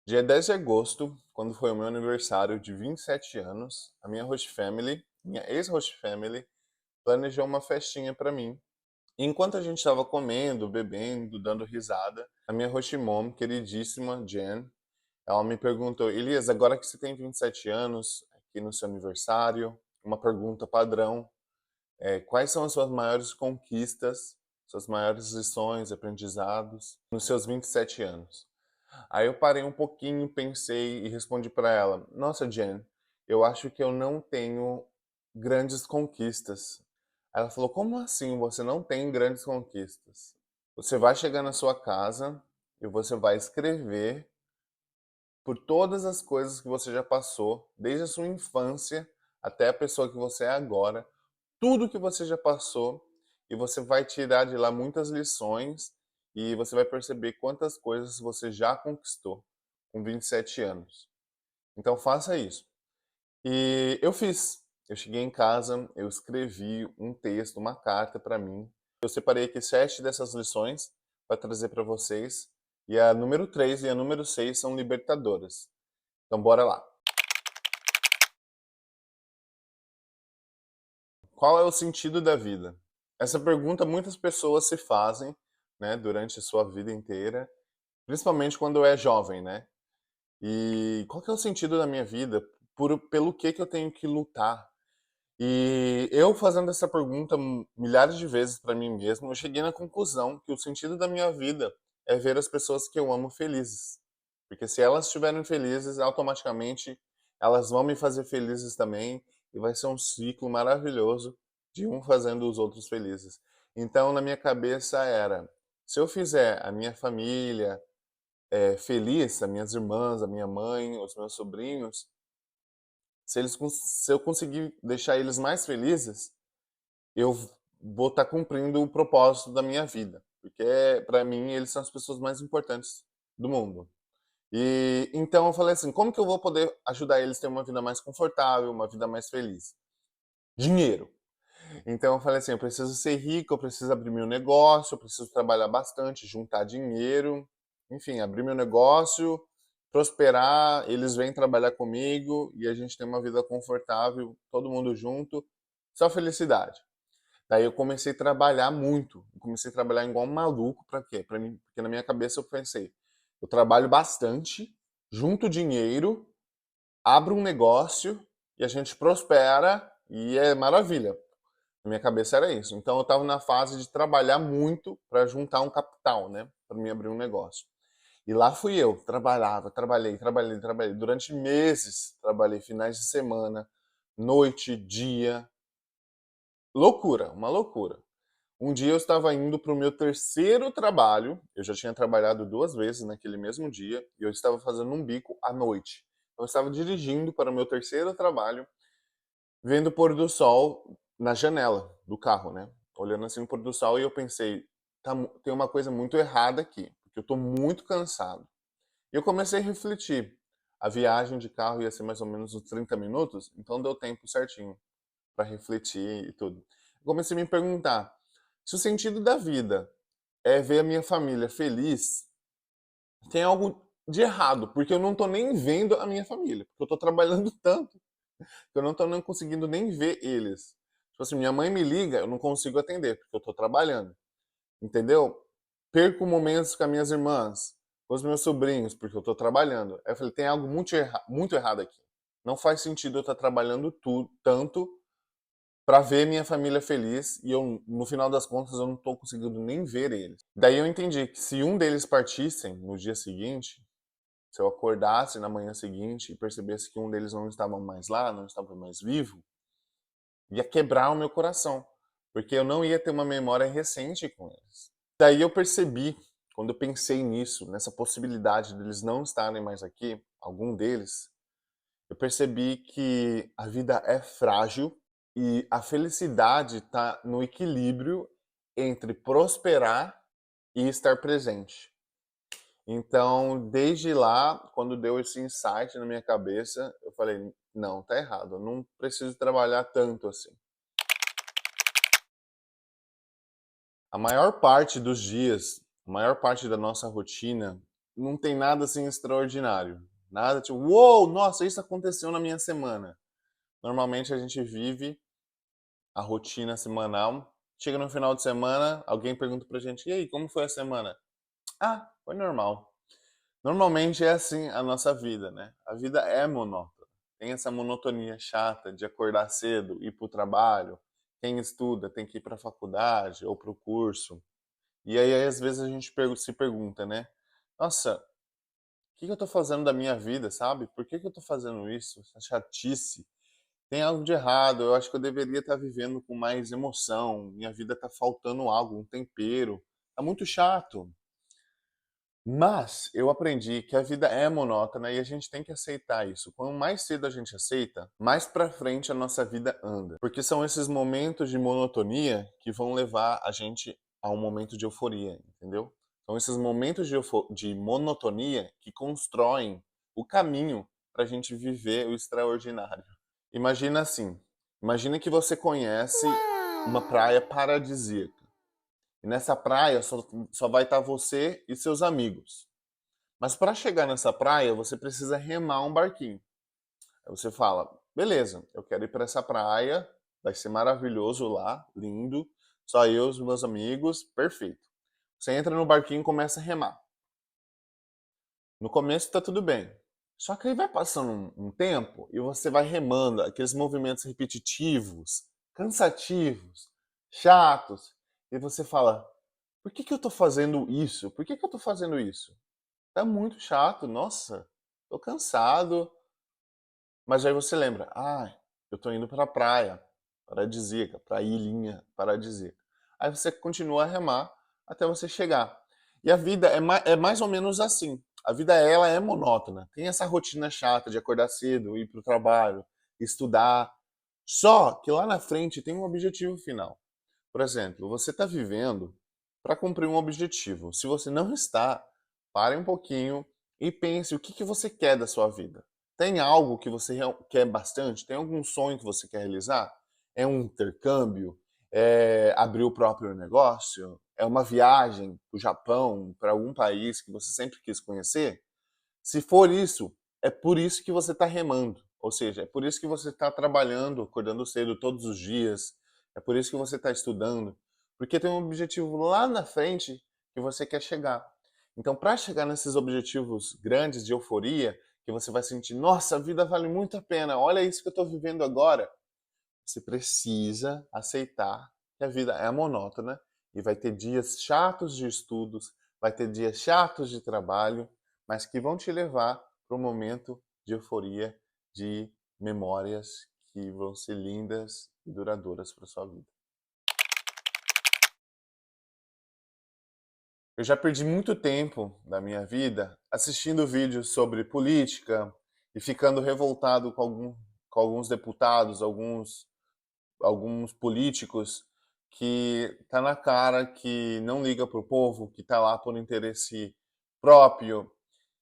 Dia 10 de agosto, quando foi o meu aniversário de 27 anos, a minha host family, minha ex-host family, planejou uma festinha pra mim. E enquanto a gente estava comendo, bebendo, dando risada, a minha host mom, queridíssima Jen, ela me perguntou: Elias, agora que você tem 27 anos, aqui no seu aniversário, uma pergunta padrão, quais são as suas maiores conquistas, suas maiores lições, aprendizados nos seus 27 anos? Aí eu parei um pouquinho, pensei e respondi para ela: Nossa, Jen, eu acho que eu não tenho grandes conquistas. Ela falou: Como assim você não tem grandes conquistas? Você vai chegar na sua casa e você vai escrever por todas as coisas que você já passou, desde a sua infância até a pessoa que você é agora, tudo que você já passou, e você vai tirar de lá muitas lições e você vai perceber quantas coisas você já conquistou com 27 anos. Então faça isso. E eu fiz. Eu cheguei em casa, eu escrevi um texto, uma carta para mim. Eu separei aqui 7 dessas lições para trazer para vocês. E a número 3 e a número 6 são libertadoras. Então bora lá. Qual é o sentido da vida? Essa pergunta muitas pessoas se fazem, né, durante a sua vida inteira, principalmente quando é jovem, né? E qual que é o sentido da minha vida? Pelo que eu tenho que lutar? E eu fazendo essa pergunta milhares de vezes para mim mesmo, eu cheguei na conclusão que o sentido da minha vida é ver as pessoas que eu amo felizes. Porque se elas estiverem felizes, automaticamente elas vão me fazer felizes também e vai ser um ciclo maravilhoso de um fazendo os outros felizes. Então, na minha cabeça era, se eu fizer a minha família feliz, as minhas irmãs, a minha mãe, os meus sobrinhos, se eu conseguir deixar eles mais felizes, eu vou estar cumprindo o propósito da minha vida, porque para mim eles são as pessoas mais importantes do mundo. E então eu falei assim, como que eu vou poder ajudar eles a ter uma vida mais confortável, uma vida mais feliz? Dinheiro. Então eu falei assim, eu preciso ser rico, eu preciso abrir meu negócio, eu preciso trabalhar bastante, juntar dinheiro, enfim, abrir meu negócio, prosperar, eles vêm trabalhar comigo e a gente tem uma vida confortável, todo mundo junto, só felicidade. Daí eu comecei a trabalhar muito, comecei a trabalhar igual um maluco, para quê? Para mim, porque na minha cabeça eu pensei, eu trabalho bastante, junto dinheiro, abro um negócio e a gente prospera e é maravilha. Na minha cabeça era isso. Então eu estava na fase de trabalhar muito para juntar um capital, né, para mim abrir um negócio. E lá fui eu, trabalhava, trabalhei durante meses, trabalhei finais de semana, noite, dia, loucura, uma loucura. Um dia eu estava indo para o meu terceiro trabalho, eu já tinha trabalhado 2 vezes naquele mesmo dia, e eu estava fazendo um bico à noite. Então, eu estava dirigindo para o meu terceiro trabalho, vendo o pôr do sol na janela do carro, né? Olhando assim o pôr do sol, e eu pensei, tem uma coisa muito errada aqui, porque eu estou muito cansado. E eu comecei a refletir. A viagem de carro ia ser mais ou menos uns 30 minutos, então deu tempo certinho para refletir e tudo. Eu comecei a me perguntar, se o sentido da vida é ver a minha família feliz, tem algo de errado, porque eu não tô nem vendo a minha família, porque eu tô trabalhando tanto que eu não tô nem conseguindo nem ver eles. Tipo assim, minha mãe me liga, eu não consigo atender, porque eu tô trabalhando, entendeu? Perco momentos com as minhas irmãs, com os meus sobrinhos, porque eu tô trabalhando. Aí eu falei, tem algo muito errado aqui. Não faz sentido eu estar trabalhando tanto para ver minha família feliz e eu, no final das contas, eu não tô conseguindo nem ver eles. Daí eu entendi que se um deles partissem no dia seguinte, se eu acordasse na manhã seguinte e percebesse que um deles não estava mais lá, não estava mais vivo, ia quebrar o meu coração, porque eu não ia ter uma memória recente com eles. Daí eu percebi, quando eu pensei nisso, nessa possibilidade deles não estarem mais aqui, algum deles, eu percebi que a vida é frágil e a felicidade está no equilíbrio entre prosperar e estar presente. Então, desde lá, quando deu esse insight na minha cabeça, eu falei: não, tá errado, eu não preciso trabalhar tanto assim. A maior parte dos dias, a maior parte da nossa rotina não tem nada assim extraordinário. Nada tipo, uou, nossa, isso aconteceu na minha semana. Normalmente a gente vive a rotina semanal. Chega no final de semana, alguém pergunta pra gente: e aí, como foi a semana? Ah, foi normal. Normalmente é assim a nossa vida, né? A vida é monótona. Tem essa monotonia chata de acordar cedo, ir pro trabalho. Quem estuda tem que ir pra faculdade ou pro curso. E aí, às vezes, a gente se pergunta, né? Nossa, o que que eu tô fazendo da minha vida, sabe? Por que que eu tô fazendo isso? Essa chatice. Tem algo de errado. Eu acho que eu deveria estar vivendo com mais emoção. Minha vida tá faltando algo, um tempero. Tá muito chato. Mas eu aprendi que a vida é monótona e a gente tem que aceitar isso. Quanto mais cedo a gente aceita, mais pra frente a nossa vida anda. Porque são esses momentos de monotonia que vão levar a gente a um momento de euforia, entendeu? São esses momentos de monotonia que constroem o caminho pra gente viver o extraordinário. Imagina assim, imagina que você conhece uma praia paradisíaca. E nessa praia só vai estar você e seus amigos. Mas para chegar nessa praia, você precisa remar um barquinho. Aí você fala: beleza, eu quero ir para essa praia, vai ser maravilhoso lá, lindo, só eu e os meus amigos, perfeito. Você entra no barquinho e começa a remar. No começo tá tudo bem. Só que aí vai passando um tempo e você vai remando aqueles movimentos repetitivos, cansativos, chatos, e você fala: por que que eu tô fazendo isso? Por que que eu tô fazendo isso? Tá muito chato, nossa, tô cansado. Mas aí você lembra, ah, eu tô indo pra praia paradisíaca, pra ilhinha paradisíaca. Aí você continua a remar até você chegar. E a vida é mais ou menos assim. A vida, ela é monótona. Tem essa rotina chata de acordar cedo, ir pro trabalho, estudar. Só que lá na frente tem um objetivo final. Por exemplo, você está vivendo para cumprir um objetivo. Se você não está, pare um pouquinho e pense o que que você quer da sua vida. Tem algo que você quer bastante? Tem algum sonho que você quer realizar? É um intercâmbio? É abrir o próprio negócio? É uma viagem para o Japão, para algum país que você sempre quis conhecer? Se for isso, é por isso que você está remando. Ou seja, é por isso que você está trabalhando, acordando cedo todos os dias. É por isso que você está estudando. Porque tem um objetivo lá na frente que você quer chegar. Então, para chegar nesses objetivos grandes de euforia, que você vai sentir, nossa, a vida vale muito a pena, olha isso que eu estou vivendo agora. Você precisa aceitar que a vida é monótona e vai ter dias chatos de estudos, vai ter dias chatos de trabalho, mas que vão te levar para um momento de euforia, de memórias que vão ser lindas e duradouras para sua vida. Eu já perdi muito tempo da minha vida assistindo vídeos sobre política e ficando revoltado com alguns deputados, alguns políticos que tá na cara que não liga pro povo, que tá lá por interesse próprio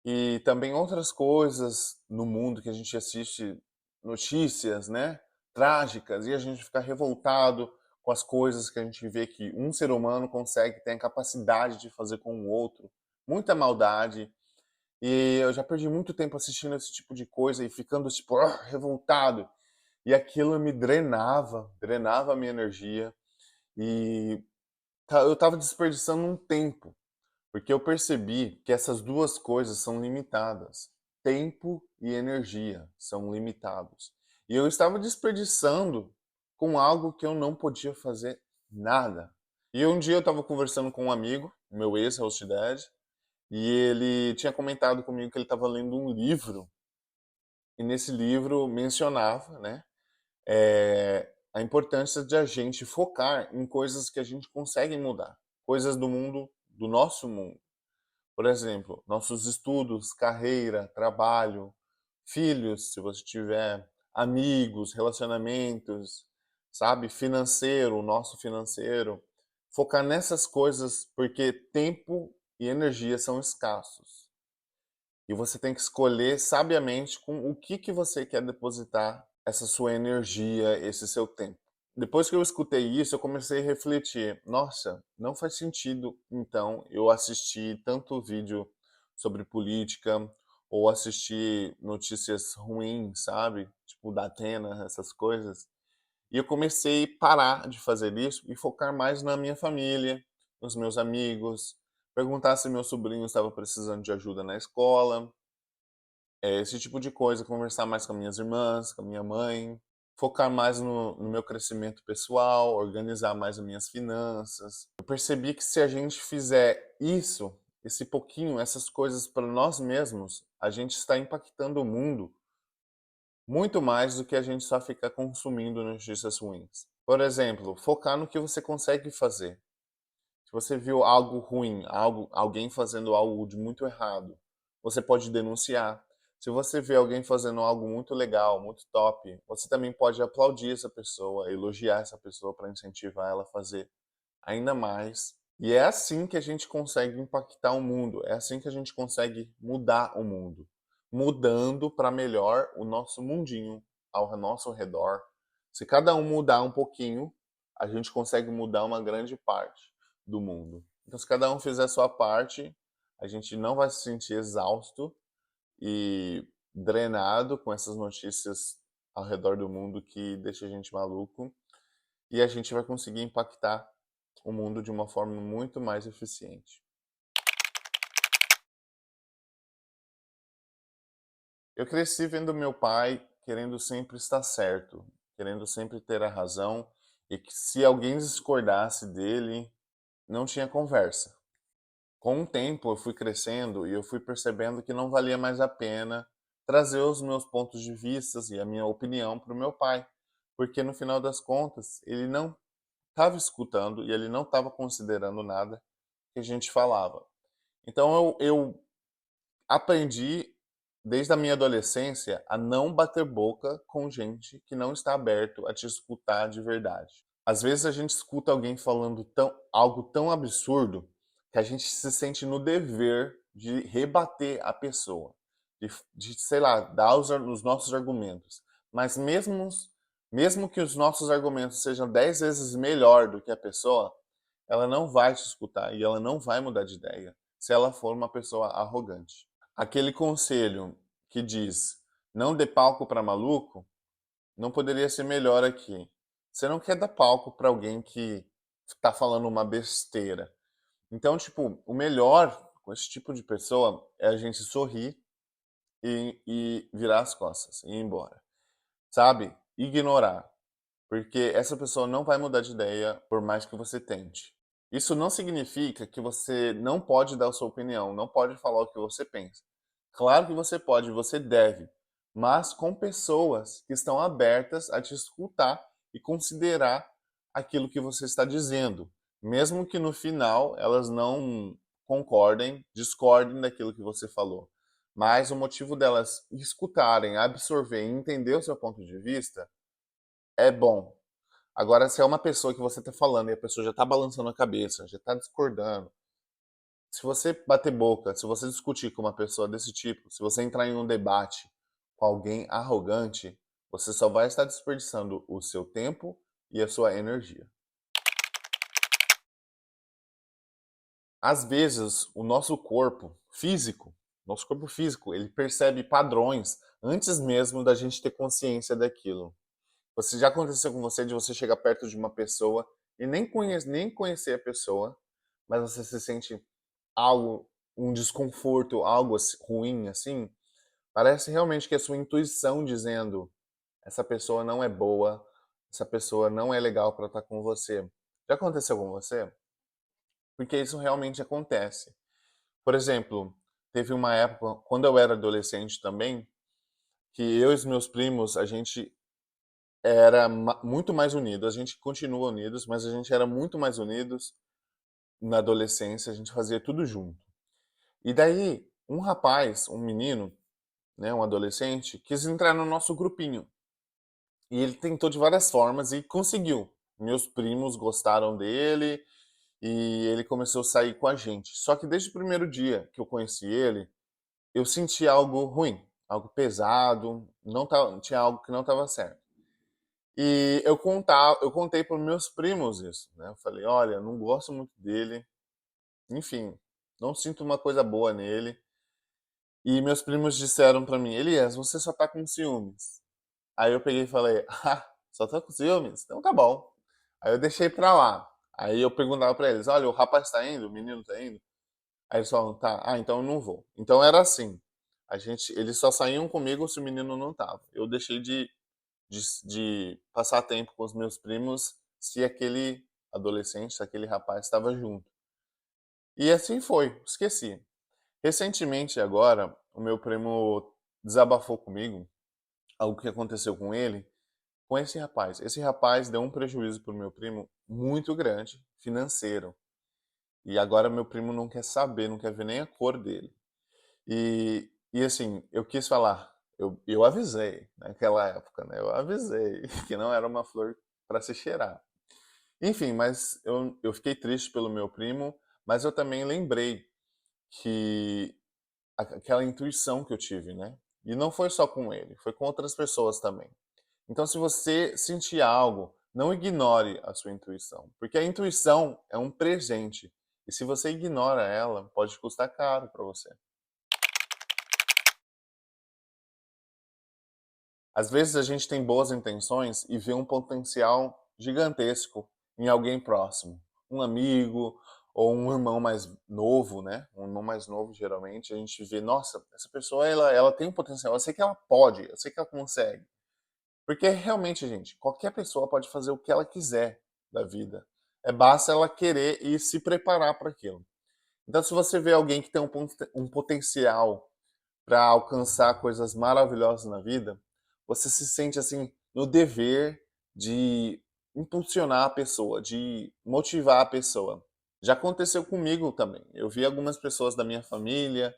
e também outras coisas no mundo que a gente assiste notícias, né, trágicas e a gente fica revoltado com as coisas que a gente vê que um ser humano consegue ter a capacidade de fazer com o outro, muita maldade. E eu já perdi muito tempo assistindo esse tipo de coisa e ficando tipo revoltado. E aquilo me drenava a minha energia e eu tava desperdiçando um tempo, porque eu percebi que essas duas coisas são limitadas. Tempo e energia são limitados. E eu estava desperdiçando com algo que eu não podia fazer nada. E um dia eu estava conversando com um amigo, meu ex-host dad, e ele tinha comentado comigo que ele estava lendo um livro, e nesse livro mencionava, né, a importância de a gente focar em coisas que a gente consegue mudar, coisas do mundo, do nosso mundo. Por exemplo, nossos estudos, carreira, trabalho, filhos, se você tiver, amigos, relacionamentos, sabe, financeiro, o nosso financeiro. Focar nessas coisas porque tempo e energia são escassos. E você tem que escolher sabiamente com o que você quer depositar essa sua energia, esse seu tempo. Depois que eu escutei isso, eu comecei a refletir. Nossa, não faz sentido, então, eu assistir tanto vídeo sobre política ou assistir notícias ruins, sabe? Tipo da Atena, essas coisas. E eu comecei a parar de fazer isso e focar mais na minha família, nos meus amigos, perguntar se meu sobrinho estava precisando de ajuda na escola, esse tipo de coisa, conversar mais com minhas irmãs, com a minha mãe, focar mais no meu crescimento pessoal, organizar mais as minhas finanças. Eu percebi que se a gente fizer isso, esse pouquinho, essas coisas para nós mesmos, a gente está impactando o mundo muito mais do que a gente só ficar consumindo notícias ruins. Por exemplo, focar no que você consegue fazer. Se você viu algo ruim, alguém fazendo algo de muito errado, você pode denunciar. Se você vê alguém fazendo algo muito legal, muito top, você também pode aplaudir essa pessoa, elogiar essa pessoa para incentivar ela a fazer ainda mais. E é assim que a gente consegue impactar o mundo, é assim que a gente consegue mudar o mundo, mudando para melhor o nosso mundinho ao nosso redor. Se cada um mudar um pouquinho, a gente consegue mudar uma grande parte do mundo. Então, se cada um fizer a sua parte, a gente não vai se sentir exausto e drenado com essas notícias ao redor do mundo que deixa a gente maluco, e a gente vai conseguir impactar o mundo de uma forma muito mais eficiente. Eu cresci vendo meu pai querendo sempre estar certo, querendo sempre ter a razão, e que se alguém discordasse dele, não tinha conversa. Com o tempo eu fui crescendo e eu fui percebendo que não valia mais a pena trazer os meus pontos de vista e a minha opinião para o meu pai, porque no final das contas ele não estava escutando e ele não estava considerando nada que a gente falava. Então eu aprendi desde a minha adolescência a não bater boca com gente que não está aberto a te escutar de verdade. Às vezes a gente escuta alguém falando algo tão absurdo que a gente se sente no dever de rebater a pessoa, sei lá, dar os nossos argumentos. Mas mesmo que os nossos argumentos sejam 10 vezes melhor do que a pessoa, ela não vai te escutar e ela não vai mudar de ideia se ela for uma pessoa arrogante. Aquele conselho que diz não dê palco para maluco não poderia ser melhor aqui. Você não quer dar palco para alguém que tá falando uma besteira. Então, tipo, o melhor com esse tipo de pessoa é a gente sorrir e virar as costas e ir embora. Sabe? Ignorar. Porque essa pessoa não vai mudar de ideia por mais que você tente. Isso não significa que você não pode dar a sua opinião, não pode falar o que você pensa. Claro que você pode, você deve, mas com pessoas que estão abertas a te escutar e considerar aquilo que você está dizendo, mesmo que no final elas não concordem, discordem daquilo que você falou. Mas o motivo delas escutarem, absorver e entender o seu ponto de vista é bom. Agora, se é uma pessoa que você está falando e a pessoa já está balançando a cabeça, já está discordando, se você bater boca, se você discutir com uma pessoa desse tipo, se você entrar em um debate com alguém arrogante, você só vai estar desperdiçando o seu tempo e a sua energia. Às vezes, o nosso corpo físico, ele percebe padrões antes mesmo da gente ter consciência daquilo. Você já aconteceu com você de você chegar perto de uma pessoa e nem conhecer a pessoa, mas você se sente algo, um desconforto, algo ruim assim? Parece realmente que é a sua intuição dizendo: essa pessoa não é boa, essa pessoa não é legal para estar com você. Já aconteceu com você? Porque isso realmente acontece. Por exemplo, teve uma época, quando eu era adolescente também, que eu e os meus primos, a gente era muito mais unido. A gente continua unidos, mas a gente era muito mais unidos na adolescência. A gente fazia tudo junto. E daí, um rapaz, um menino, né, um adolescente, quis entrar no nosso grupinho. E ele tentou de várias formas e conseguiu. Meus primos gostaram dele e ele começou a sair com a gente. Só que desde o primeiro dia que eu conheci ele, eu senti algo ruim, algo pesado, não tava, tinha algo que não estava certo. E eu contei para meus primos isso, né? Eu falei, olha, não gosto muito dele, enfim, não sinto uma coisa boa nele. E meus primos disseram pra mim, Elias, você só tá com ciúmes. Aí eu peguei e falei, ah, só tá com ciúmes? Então tá bom. Aí eu deixei pra lá. Aí eu perguntava pra eles, olha, o rapaz tá indo, o menino tá indo? Aí eles falavam, tá, então eu não vou. Então era assim, eles só saíam comigo se o menino não tava. Eu deixei de passar tempo com os meus primos se aquele adolescente, se aquele rapaz estava junto. E assim foi, esqueci. Recentemente agora, o meu primo desabafou comigo algo que aconteceu com ele, com esse rapaz. Esse rapaz deu um prejuízo para o meu primo muito grande, financeiro. E agora meu primo não quer saber, não quer ver nem a cor dele. E assim, eu quis falar, eu avisei naquela época, né? Eu avisei que não era uma flor para se cheirar. Enfim, mas eu fiquei triste pelo meu primo, mas eu também lembrei que aquela intuição que eu tive, né? E não foi só com ele, foi com outras pessoas também. Então, se você sentir algo, não ignore a sua intuição, porque a intuição é um presente. E se você ignora ela, pode custar caro para você. Às vezes a gente tem boas intenções e vê um potencial gigantesco em alguém próximo, um amigo ou um irmão mais novo, né? Um irmão mais novo, geralmente, a gente vê, nossa, essa pessoa ela tem um potencial, eu sei que ela pode, eu sei que ela consegue. Porque realmente, gente, qualquer pessoa pode fazer o que ela quiser da vida. É basta ela querer e se preparar para aquilo. Então, se você vê alguém que tem um potencial para alcançar coisas maravilhosas na vida, você se sente assim no dever de impulsionar a pessoa, de motivar a pessoa. Já aconteceu comigo também. Eu vi algumas pessoas da minha família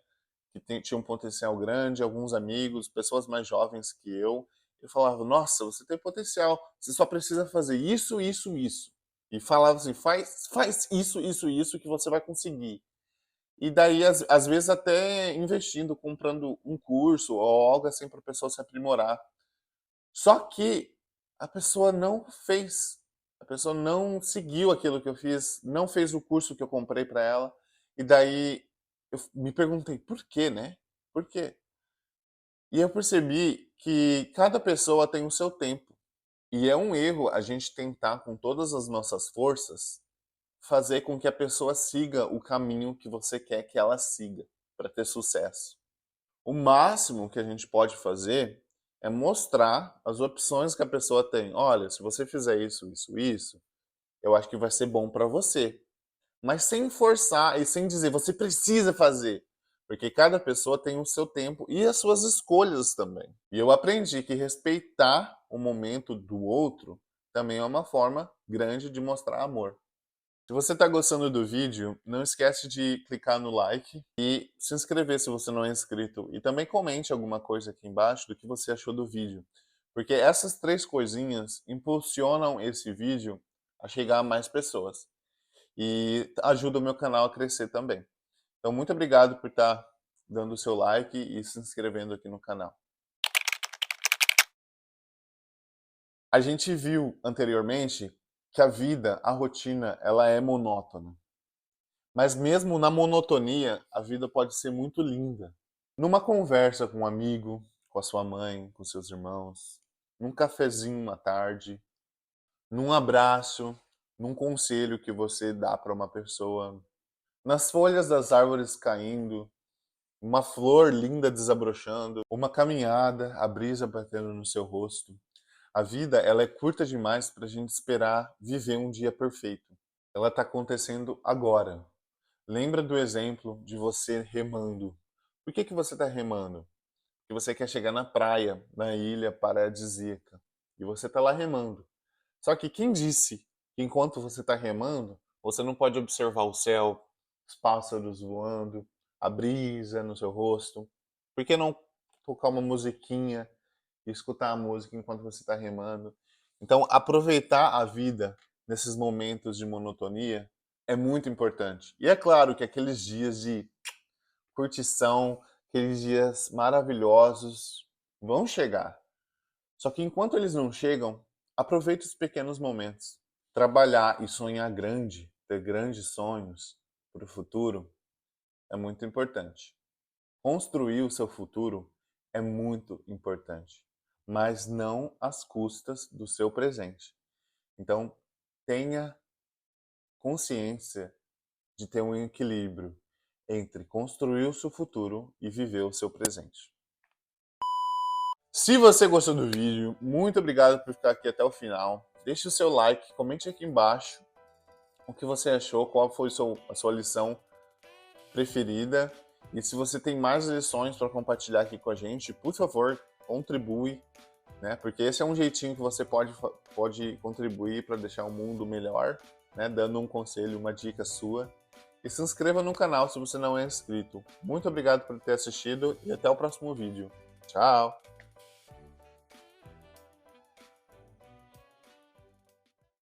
que tinham um potencial grande, alguns amigos, pessoas mais jovens que eu. Eu falava, nossa, você tem potencial, você só precisa fazer isso, isso, isso. E falava assim, faz isso, isso, isso que você vai conseguir. E daí, às vezes, até investindo, comprando um curso ou algo assim para a pessoa se aprimorar. Só que a pessoa não fez. A pessoa não seguiu aquilo que eu fiz, não fez o curso que eu comprei para ela. E daí eu me perguntei, por quê, né? Por quê? E eu percebi que cada pessoa tem o seu tempo. E é um erro a gente tentar, com todas as nossas forças, fazer com que a pessoa siga o caminho que você quer que ela siga para ter sucesso. O máximo que a gente pode fazer é mostrar as opções que a pessoa tem. Olha, se você fizer isso, isso, isso, eu acho que vai ser bom para você. Mas sem forçar e sem dizer você precisa fazer, porque cada pessoa tem o seu tempo e as suas escolhas também. E eu aprendi que respeitar o momento do outro também é uma forma grande de mostrar amor. Se você está gostando do vídeo, não esquece de clicar no like e se inscrever se você não é inscrito. E também comente alguma coisa aqui embaixo do que você achou do vídeo. Porque essas três coisinhas impulsionam esse vídeo a chegar a mais pessoas. E ajuda o meu canal a crescer também. Então, muito obrigado por estar dando o seu like e se inscrevendo aqui no canal. A gente viu anteriormente que a vida, a rotina, ela é monótona. Mas mesmo na monotonia, a vida pode ser muito linda. Numa conversa com um amigo, com a sua mãe, com seus irmãos, num cafezinho à tarde, num abraço, num conselho que você dá para uma pessoa, nas folhas das árvores caindo, uma flor linda desabrochando, uma caminhada, a brisa batendo no seu rosto. A vida, ela é curta demais para a gente esperar viver um dia perfeito. Ela está acontecendo agora. Lembra do exemplo de você remando. Por que você está remando? Porque você quer chegar na praia, na ilha paradisíaca. E você está lá remando. Só que quem disse que enquanto você está remando, você não pode observar o céu, os pássaros voando, a brisa no seu rosto? Por que não tocar uma musiquinha e escutar a música enquanto você está remando? Então, aproveitar a vida nesses momentos de monotonia é muito importante. E é claro que aqueles dias de curtição, aqueles dias maravilhosos vão chegar. Só que enquanto eles não chegam, aproveite os pequenos momentos. Trabalhar e sonhar grande, ter grandes sonhos para o futuro é muito importante. Construir o seu futuro é muito importante, mas não às custas do seu presente. Então, tenha consciência de ter um equilíbrio entre construir o seu futuro e viver o seu presente. Se você gostou do vídeo, muito obrigado por ficar aqui até o final. Deixe o seu like, comente aqui embaixo o que você achou, qual foi a sua lição preferida. E se você tem mais lições para compartilhar aqui com a gente, por favor, contribui, né? Porque esse é um jeitinho que você pode contribuir para deixar o mundo melhor, né? Dando um conselho, uma dica sua. E se inscreva no canal se você não é inscrito. Muito obrigado por ter assistido e até o próximo vídeo. Tchau!